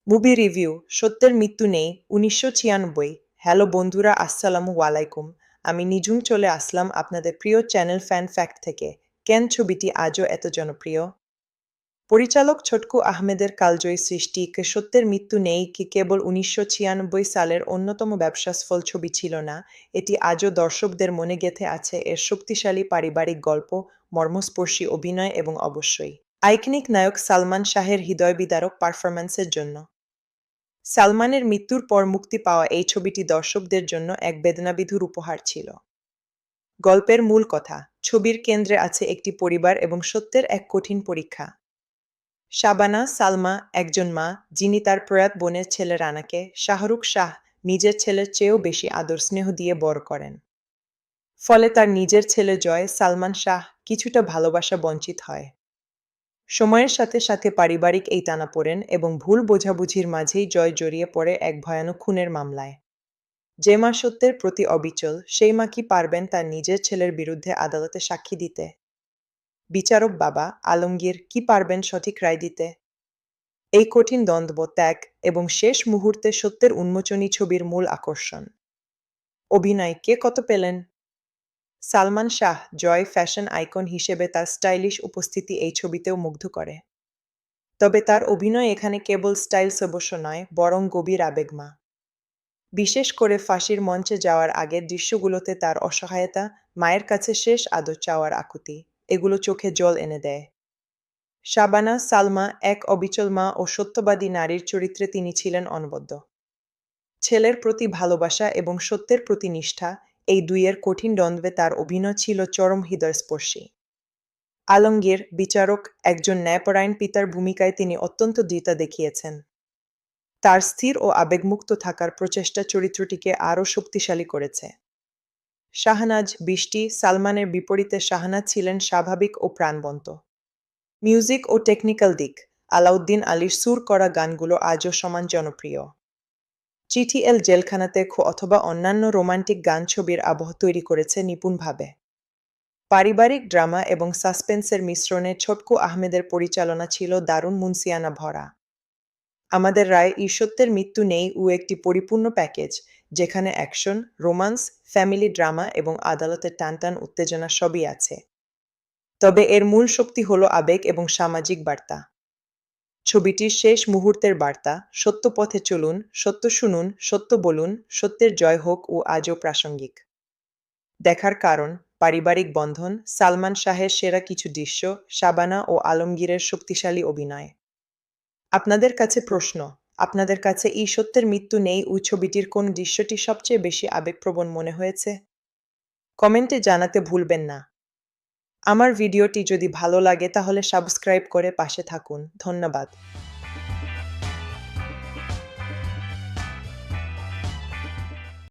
Movie review সত্যের মৃত্যু নেই ১৯৯৬। হ্যালো বন্ধুরা, আসসালামু আলাইকুম। আমি নিঝুম চলে আসলাম আপনাদের প্রিয় চ্যানেল ফ্যান ফ্যাক্ট থেকে। কেন ছবিটি আজও এত জনপ্রিয়? পরিচালক ছটকু আহমেদের কালজয়ী সৃষ্টি কে সত্যের মৃত্যু নেই কি কেবল ১৯৯৬ সালের অন্যতম ব্যবসাসফল ছবি ছিল না, এটি আজও দর্শকদের মনে গেঁথে আছে এর শক্তিশালী পারিবারিক গল্প, মর্মস্পর্শী অভিনয় এবং অবশ্যই আইকনিক নায়ক সালমান শাহের হৃদয়বিদারক পারফরম্যান্সের জন্য। সালমানের মৃত্যুর পর মুক্তি পাওয়া এই ছবিটি দর্শকদের জন্য এক বেদনাবিধুর উপহার ছিল। গল্পের মূল কথা, ছবির কেন্দ্রে আছে একটি পরিবার এবং সত্যের এক কঠিন পরীক্ষা। শাবানা সালমা একজন মা, যিনি তার প্রয়াত বোনের ছেলে রানাকে শাহরুখ শাহ নিজের ছেলের চেয়েও বেশি আদর স্নেহ দিয়ে বড় করেন। ফলে তার নিজের ছেলে জয় সালমান শাহ কিছুটা ভালোবাসা বঞ্চিত হয়। সময়ের সাথে সাথে পারিবারিক এই টানাপোড়েন এবং ভুল বোঝাবুঝির মাঝেই জয় জড়িয়ে পড়ে এক ভয়ানক খুনের মামলায়। যে মা সত্যের প্রতি অবিচল, সেই মা কি পারবেন তার নিজের ছেলের বিরুদ্ধে আদালতে সাক্ষী দিতে? বিচারক বাবা আলমগীর কি পারবেন সঠিক রায় দিতে? এই কঠিন দ্বন্দ্ব, ত্যাগ এবং শেষ মুহূর্তে সত্যের উন্মোচনই ছবির মূল আকর্ষণ। অভিনয় কে কত পেলেন? সালমান শাহ জয় ফ্যাশন আইকন হিসেবে তার স্টাইলিশ উপস্থিতি এই ছবিতেও মুগ্ধ করে। তবে তার অভিনয় এখানে কেবল স্টাইল অবশ্য নয়, বরং গভীর আবেগমা। বিশেষ করে ফাঁসির মঞ্চে যাওয়ার আগের দৃশ্যগুলোতে তার অসহায়তা, মায়ের কাছে শেষ আদর চাওয়ার আকুতি, এগুলো চোখে জল এনে দেয়। শাবানা সালমা এক অবিচল মা ও সত্যবাদী নারীর চরিত্রে তিনি ছিলেন অনবদ্য। ছেলের প্রতি ভালোবাসা এবং সত্যের প্রতি নিষ্ঠা, এই দুইয়ের কঠিন দ্বন্দ্বে তার অভিনয় ছিল চরম হৃদয়স্পর্শী। আলমগীর বিচারক একজন ন্যায়পরায়ণ পিতার ভূমিকায় তিনি অত্যন্ত দৃঢ়তা দেখিয়েছেন। তার স্থির ও আবেগমুক্ত থাকার প্রচেষ্টা চরিত্রটিকে আরও শক্তিশালী করেছে। শাহনাজ বৃষ্টি সালমানের বিপরীতে শাহনাজ ছিলেন স্বাভাবিক ও প্রাণবন্ত। মিউজিক ও টেকনিক্যাল দিক, আলাউদ্দিন আলীর সুর করা গানগুলো আজও সমান জনপ্রিয়। চিঠি এল জেলখানাতে অথবা অন্যান্য রোমান্টিক গান ছবির আবহ তৈরি করেছে নিপুণভাবে। পারিবারিক ড্রামা এবং সাসপেন্সের মিশ্রণে ছটকু আহমেদের পরিচালনা ছিল দারুণ মুনসিয়ানা ভরা। আমাদের রায় সত্যের মৃত্যু নেই একটি পরিপূর্ণ প্যাকেজ, যেখানে অ্যাকশন, রোমান্স, ফ্যামিলি ড্রামা এবং আদালতের টানটান উত্তেজনা সবই আছে। তবে এর মূল শক্তি হলো আবেগ এবং সামাজিক বার্তা। ছবিটির শেষ মুহূর্তের বার্তা, সত্য পথে চলুন, সত্য শুনুন, সত্য বলুন, সত্যের জয় হোক ও আজও প্রাসঙ্গিক। দেখার কারণ, পারিবারিক বন্ধন, সালমান শাহের সেরা কিছু দৃশ্য, শাবানা ও আলমগীরের শক্তিশালী অভিনয়। আপনাদের কাছে প্রশ্ন, আপনাদের কাছে সত্যের মৃত্যু নেই ছবিটির কোন দৃশ্যটি সবচেয়ে বেশি আবেগপ্রবণ মনে হয়েছে? কমেন্টে জানাতে ভুলবেন না। আমার ভিডিওটি যদি ভালো লাগে তাহলে সাবস্ক্রাইব করে পাশে থাকুন। ধন্যবাদ।